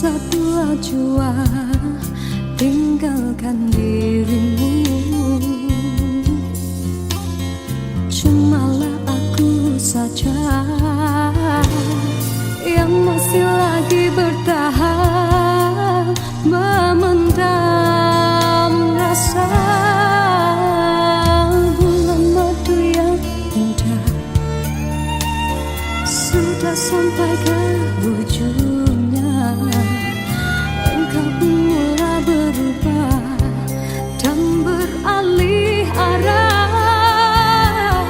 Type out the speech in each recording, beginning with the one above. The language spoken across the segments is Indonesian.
bersatu jua tinggalkan dirimu. Cumalah aku saja yang masih lagi bertahan memendam rasa. Bulan madu yang indah sudah sampai ke ujungnya. Engkau pun mulai berubah dan beralih arah.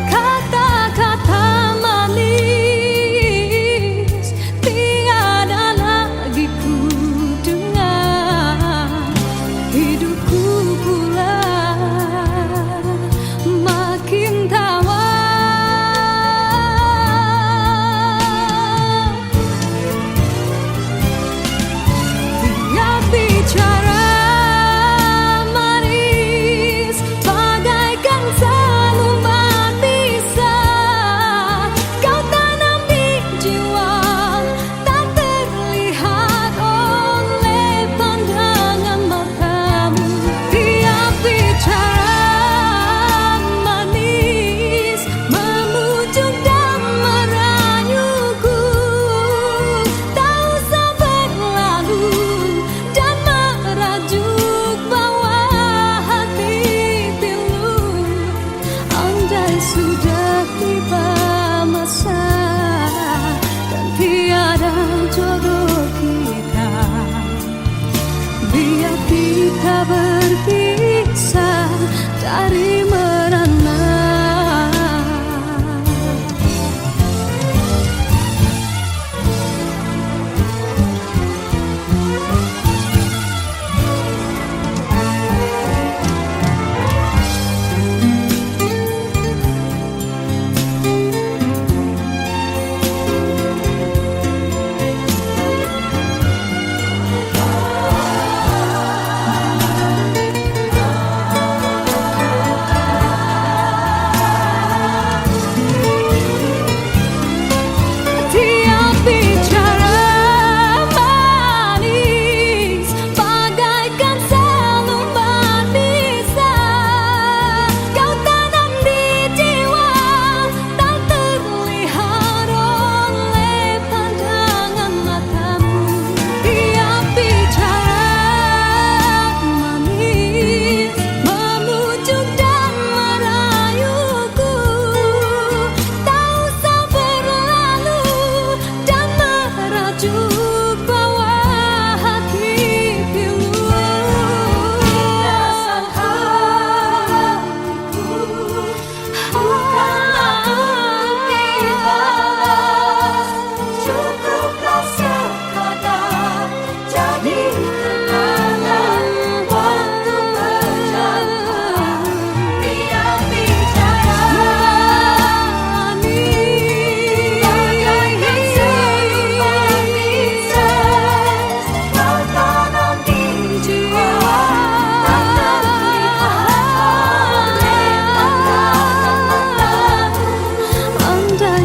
Kata-kata manis tiada lagi ku dengar. Hidupku pula makin tawar. Sudah tiba masa dan tiada jodoh kita. Biar kita berpisah dari merana.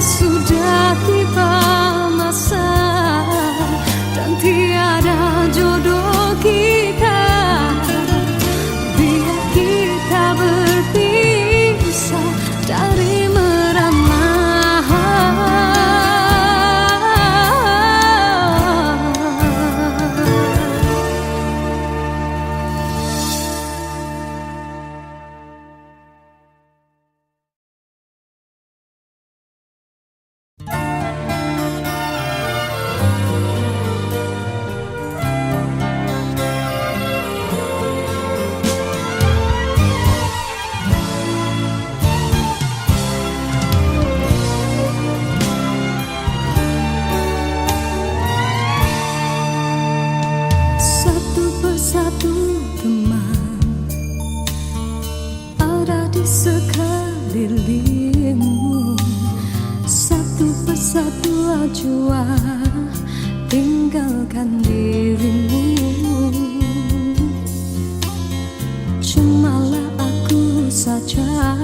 Sudah tiba masa dan tiada jodoh kita. Biar kita berpisah dari merana. Satu teman ada di sekelilingmu. Satu persatu jua tinggalkan dirimu. Cumalah aku saja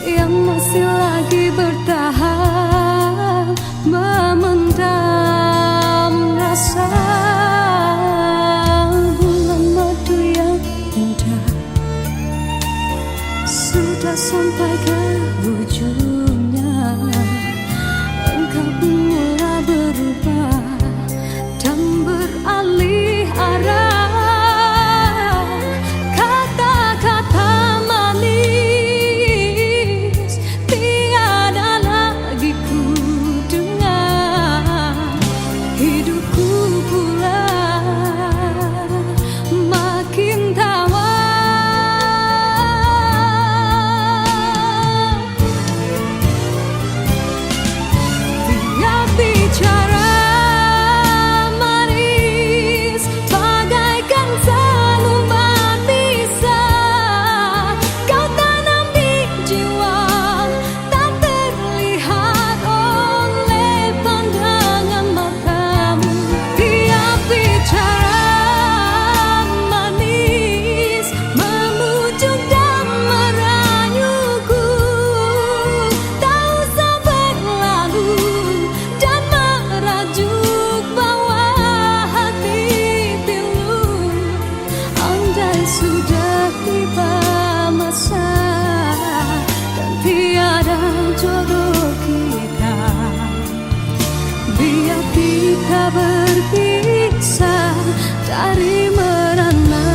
yang masih lagi bertahan memendam sampai ke ujungnya, engkau pun mulai berubah dan beralih arah. Kata-kata manis tiada lagi ku dengar, hidupku pula makin tawar. Tiap bicara manis bagaikan seluman bisa kau tanam di jiwa, tak terlihat oleh pandangan matamu. Tiap bicara manis memujuk dan merayuku, tak usah berlalu dan merajuk bawah hati pilu. Andai sudah tiba masa dan tiada jodoh kita, biar kita berpisah dari merana.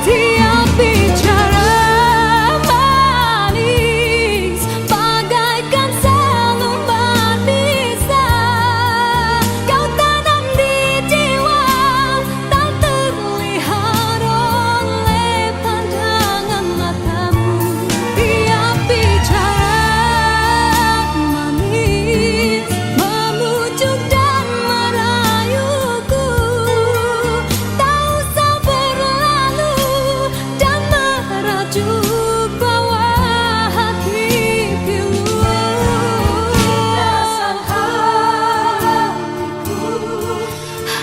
Tiap bicara manis bagaikan seluman bisa kau tanam di jiwa, tak terlihat oleh pandangan matamu. Tiap bicara manis memujuk dan merayuku, tak usah berlalu dan merajuk bawah hati pilu. Rasa hatiku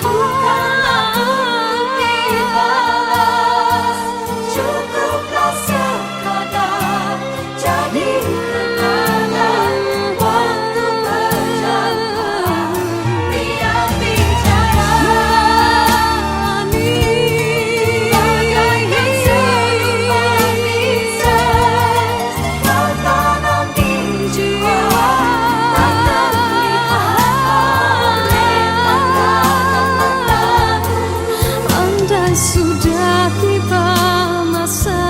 bukanlah untuk dibalas, cukuplah sekadar jadi kenangan waktu berjaya. Tiap bicara manis bagaikan seluman bisa kau tanam di jiwa, tak terlihat oleh pandangan matamu. Andai sudah tiba masa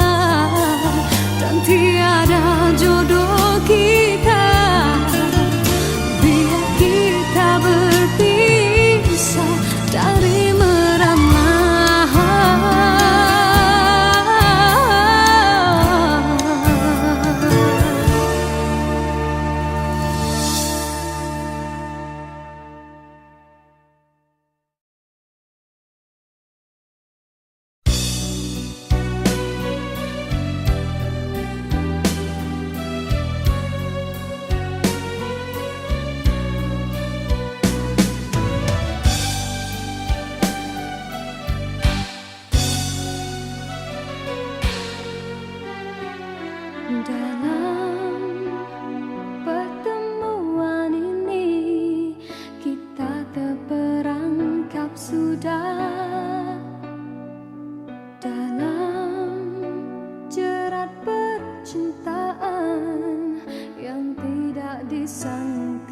dan tiada jodoh kita, biar kita berpisah dari merana. Dalam pertemuan ini kita terperangkap sudah dalam jerat percintaan yang tidak disangkakan.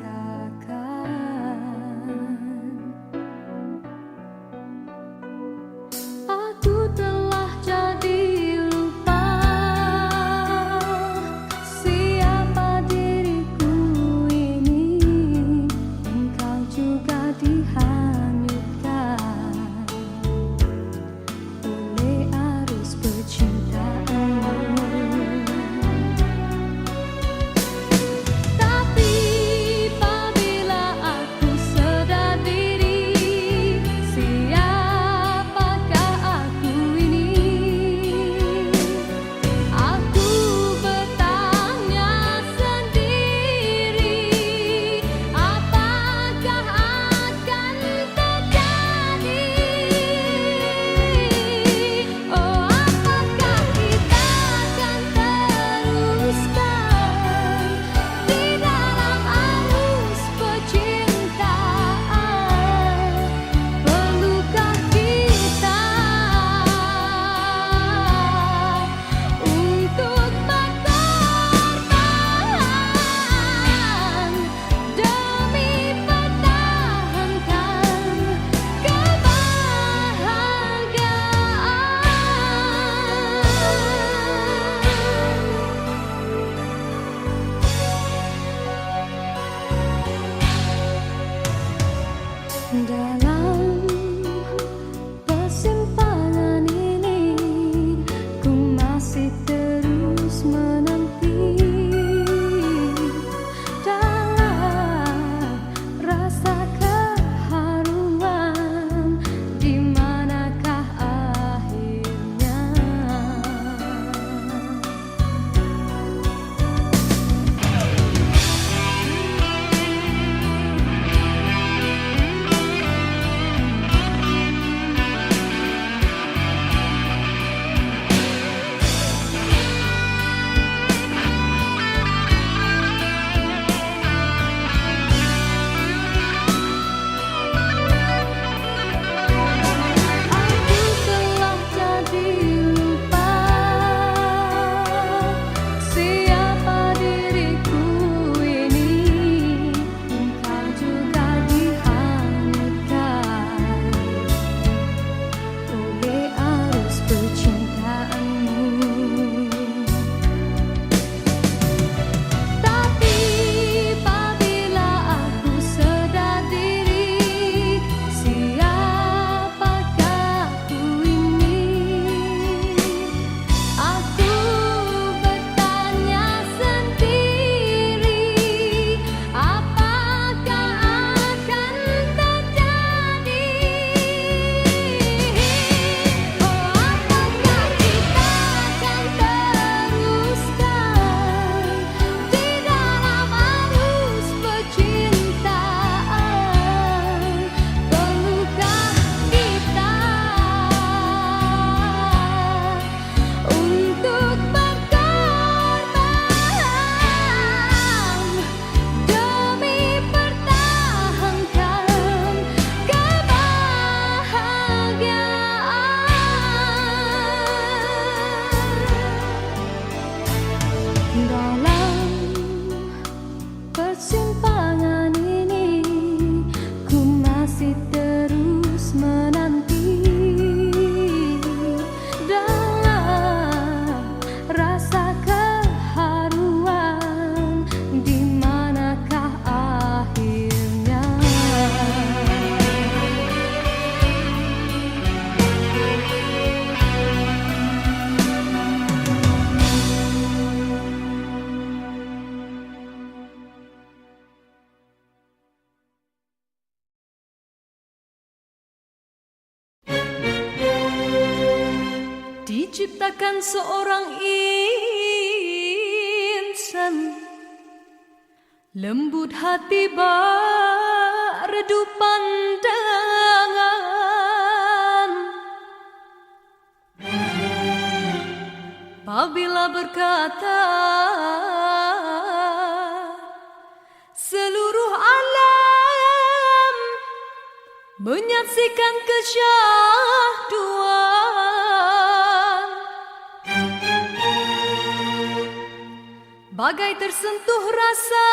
Aku telah jadi lupa siapa diriku ini, engkau juga dihanyutkan oleh arus percintaan. Tapi diciptakan seorang insan, lembut hati bak redup pandangan. Apabila berkata seluruh alam menyaksikan kesyahduan, bagai tersentuh rasa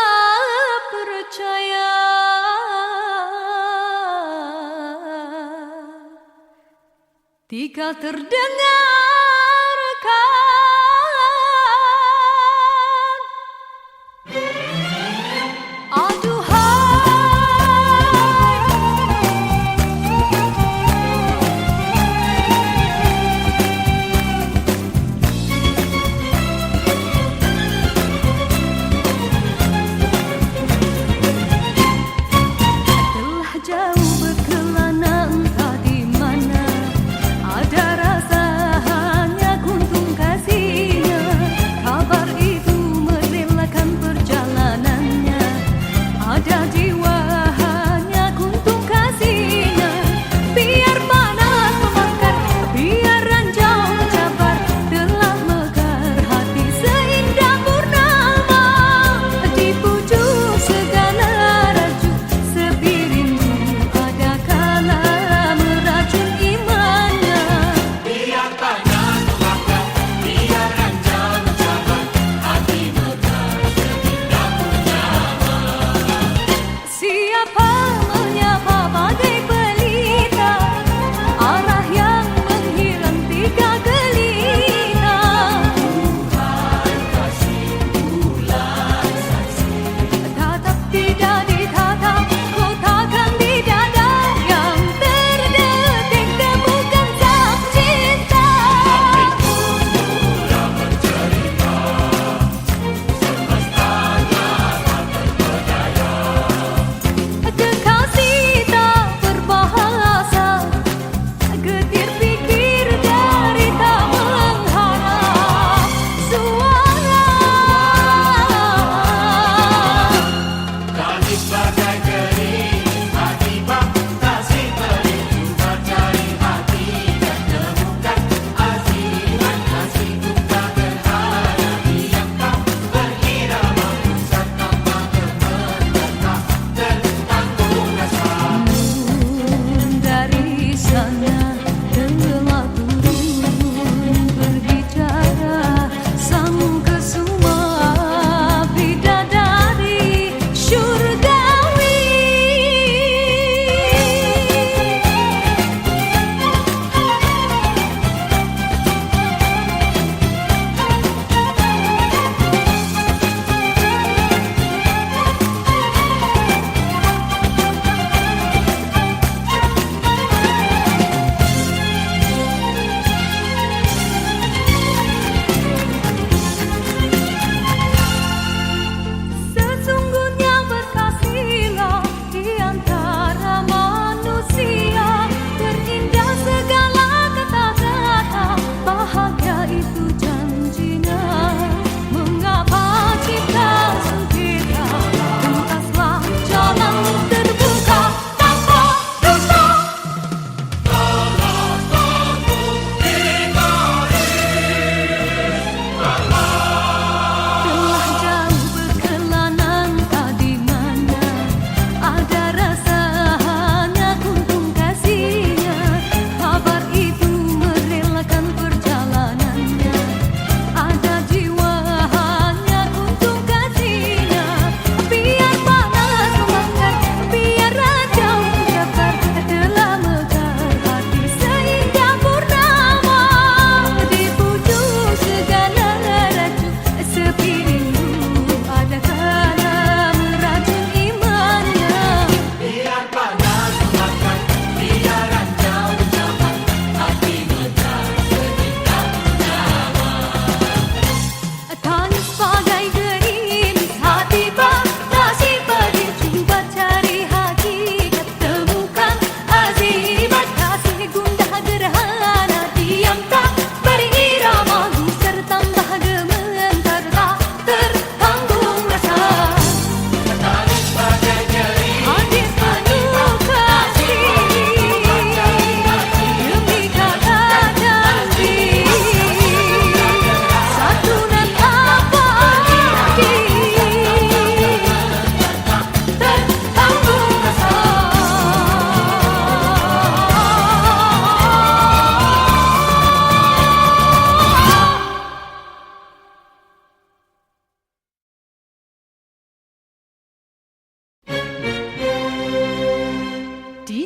percaya. Tika terdengarkan jauh berkelana entah di mana, ada rasa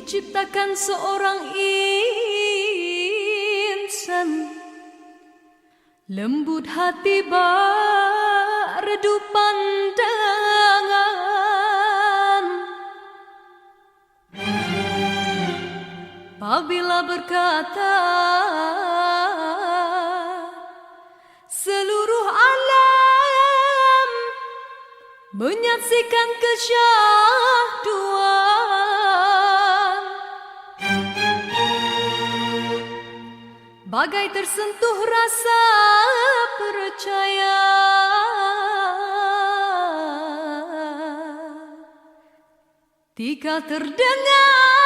diciptakan seorang insan, lembut hati bak redup pandangan. Apabila berkata seluruh alam menyaksikan kesyahduan, bagai tersentuh rasa percaya. Tika terdengarkan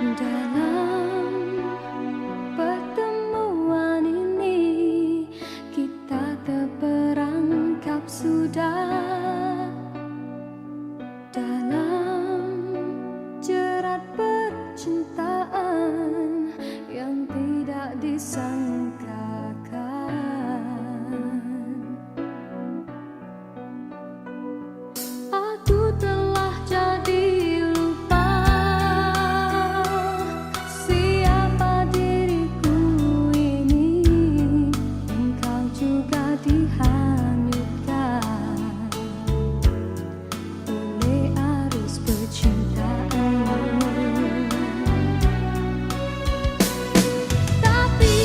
Dalam pertemuan ini kita terperangkap sudah dalam jerat percintaan yang tidak disangkakan. Aku telah jadi lupa siapa diriku ini. Engkau juga dihanyutkan oleh arus percintaan. Tapi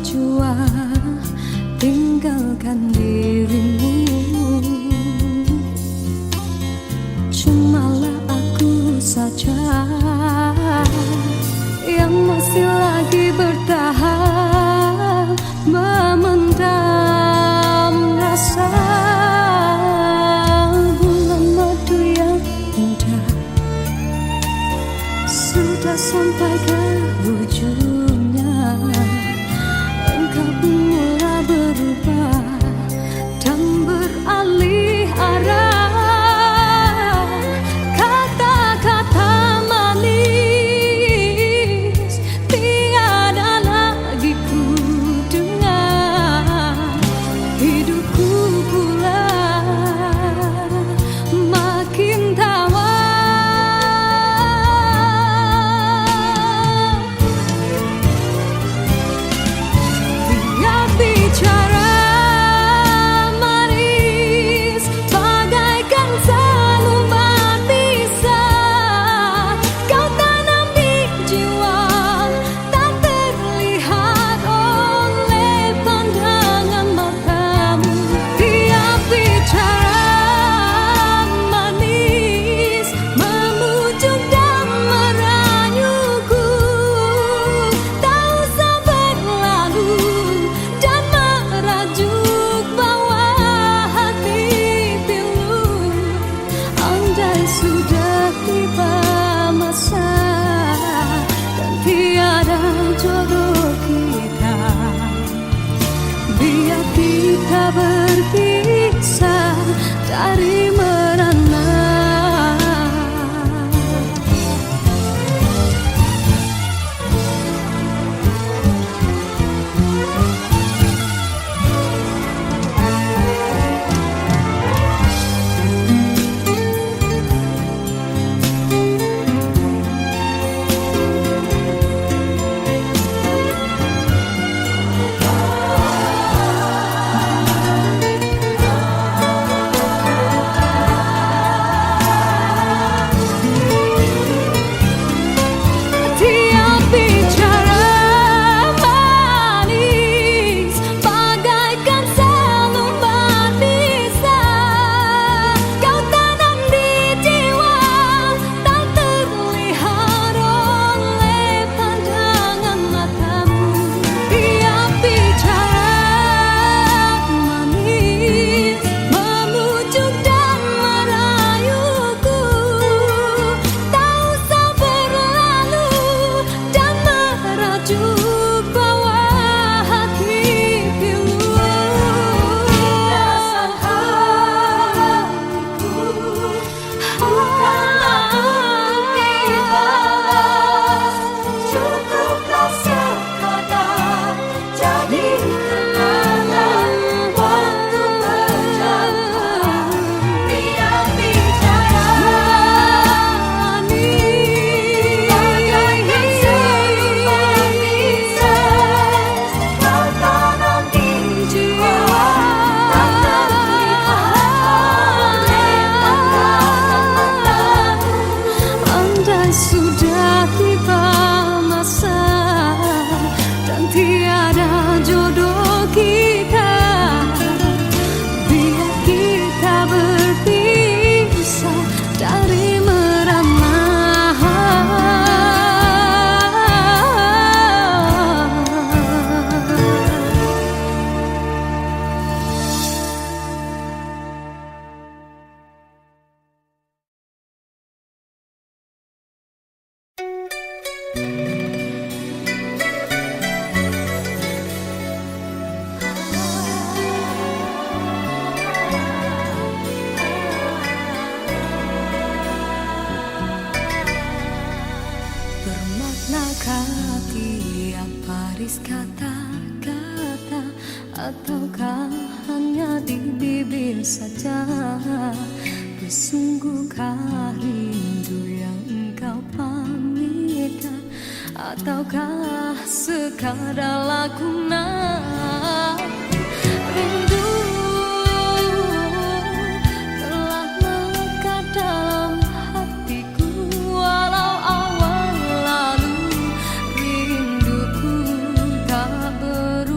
jua tinggalkan dirimu. Cumalah aku saja yang masih lagi bertahan memendam rasa. Bulan madu yang indah sudah sampai ke ujungnya. Engkau pun mulai berubah dan beralih arah. Kata-kata manis tiada lagi ku dengar. Hidupku pula makin tawar. Tiap bicara manis bagaikan selembar pisah. Kau tanam di jiwa tak terlihat oleh pandangan matamu. Tiap bicara manis memujuk dan merayuku. Tak usah berlalu dan merajuk bawa hati pilu. Andai sudah tiba masa dan tiada jodoh kita, biar kita berpisah dari merana. Tiap bicara manis bagaikan selembar pisah. Kau tanam di jiwa tak terlihat oleh pandangan matamu. Tiap bicara manis memujuk dan merayuku. Tak usah berlalu dan merajuk bawa hati pilu. Dasar hatiku bukanlah untuk dibalas. Cukuplah sekadar jadi kenangan waktu berjauhan. Tiap bicara manis bagaikan selembar pisah. Kau tanam di jiwa tak terlihat oleh pandangan matamu. Andai sudah tiba masa dan tiada jodoh kita, biar kita berpisah dari merana. Bermaknakah tiap baris kata-kata, ataukah hanya di bibir saja? Bersungguhkah rindu yang engkau pamitkan, ataukah sekadar lakonan? Rindu telah melekat dalam hatiku, walau awal lalu rinduku tak berubah.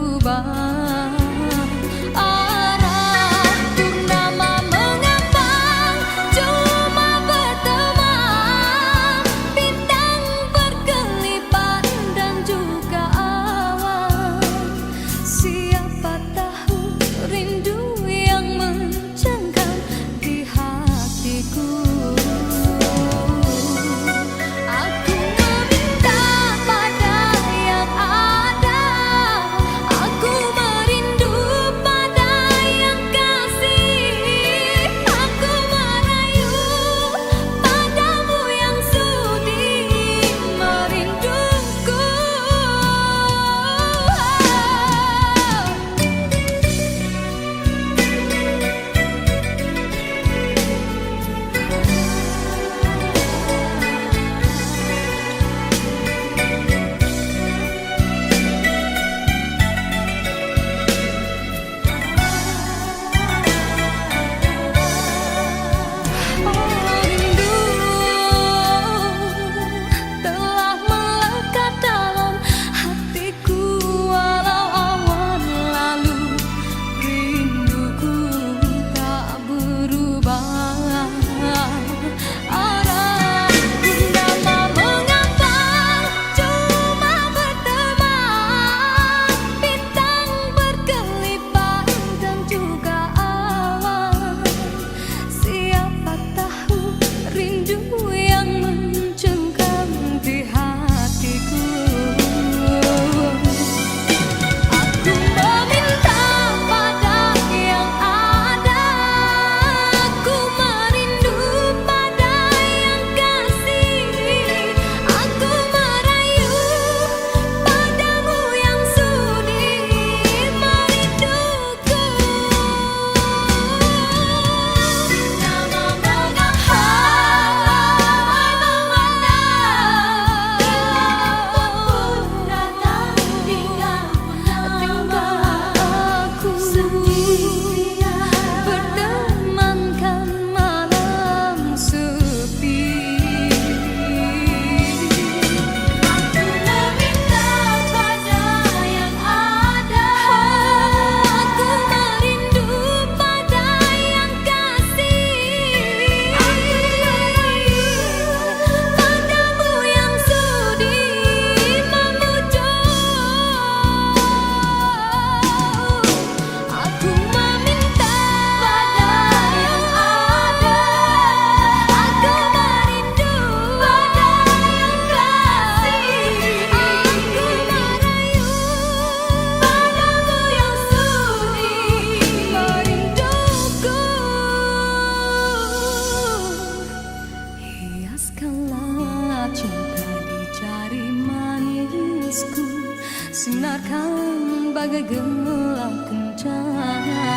bagai gemulah kencana.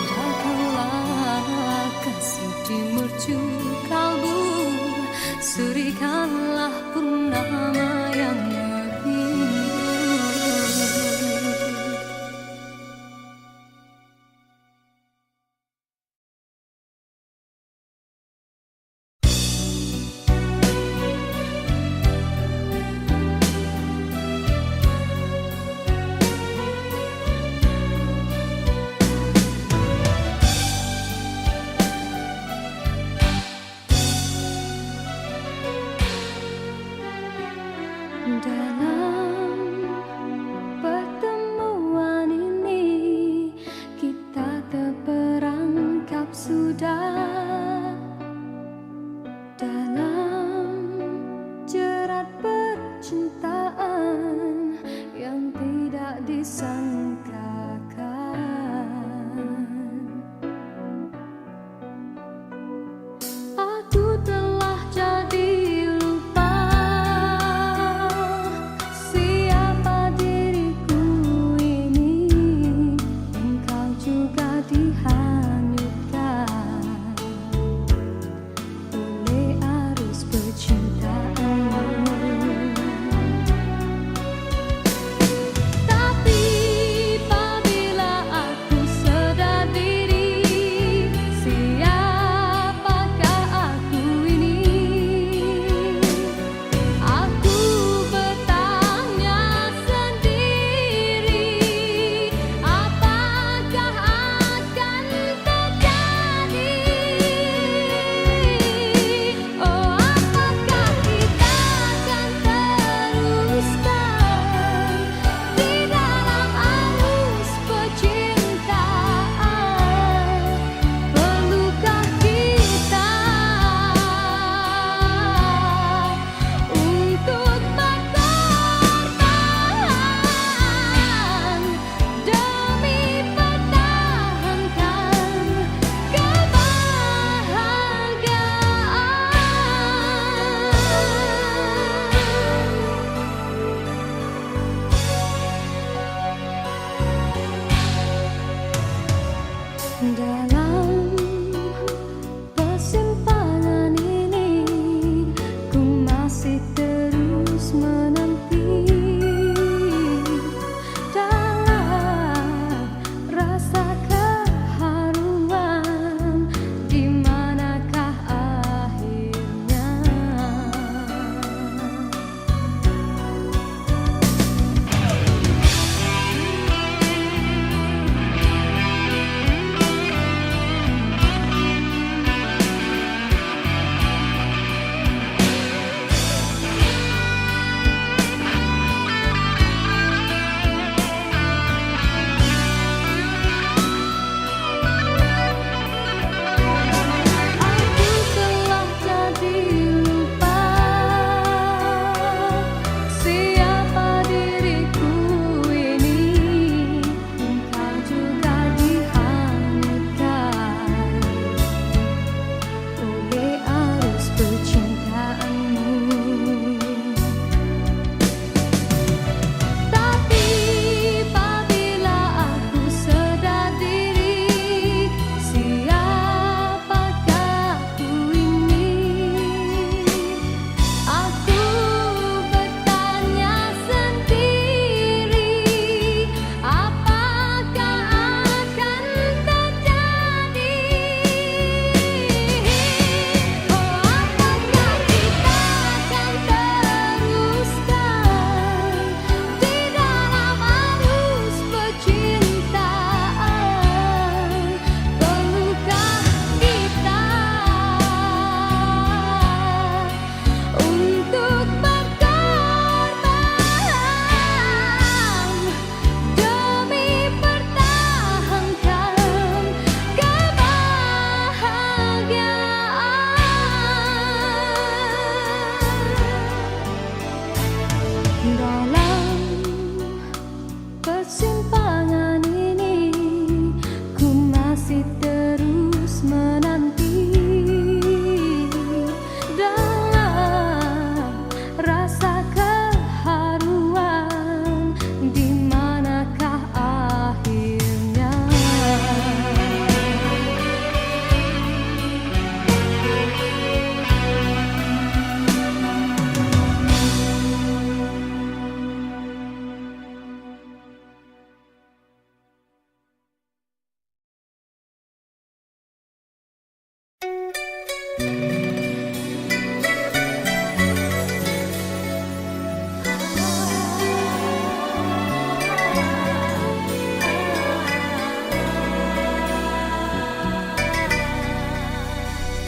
Datanglah kasih di mercu kalbu, surikanlah purnama yang merindu.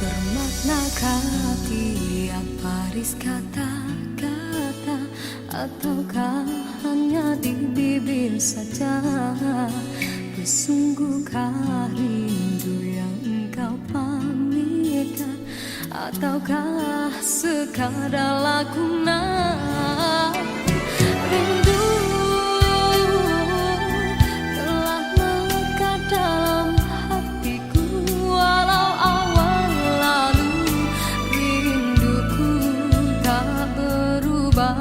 Bermaknakah tiap baris kata-kata, ataukah hanya di bibir saja? Sesungguhkah rindu yang engkau pamitkan, ataukah sekadar lakonan? Rindu telah melekat dalam hatiku, walau awal lalu rinduku tak berubah.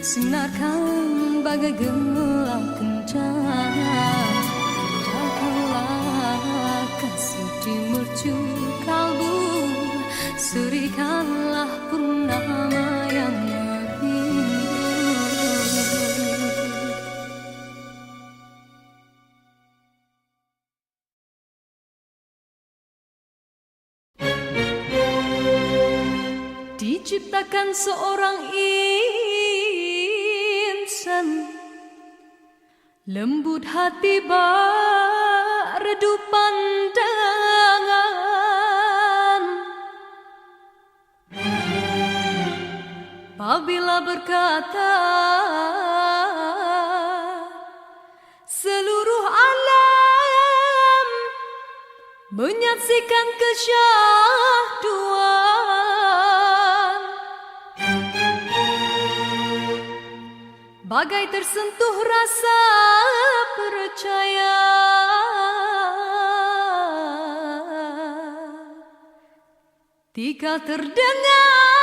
Sinarkan bagai gelang kencana, Jagalah kasih di mercu kalbu, Serikanlah purnama yang merindu. Diciptakan seorang insan, lembut hati redup pandangan. Apabila berkata, seluruh alam menyaksikan kesyahduan. bagai tersentuh rasa percaya. Tika terdengar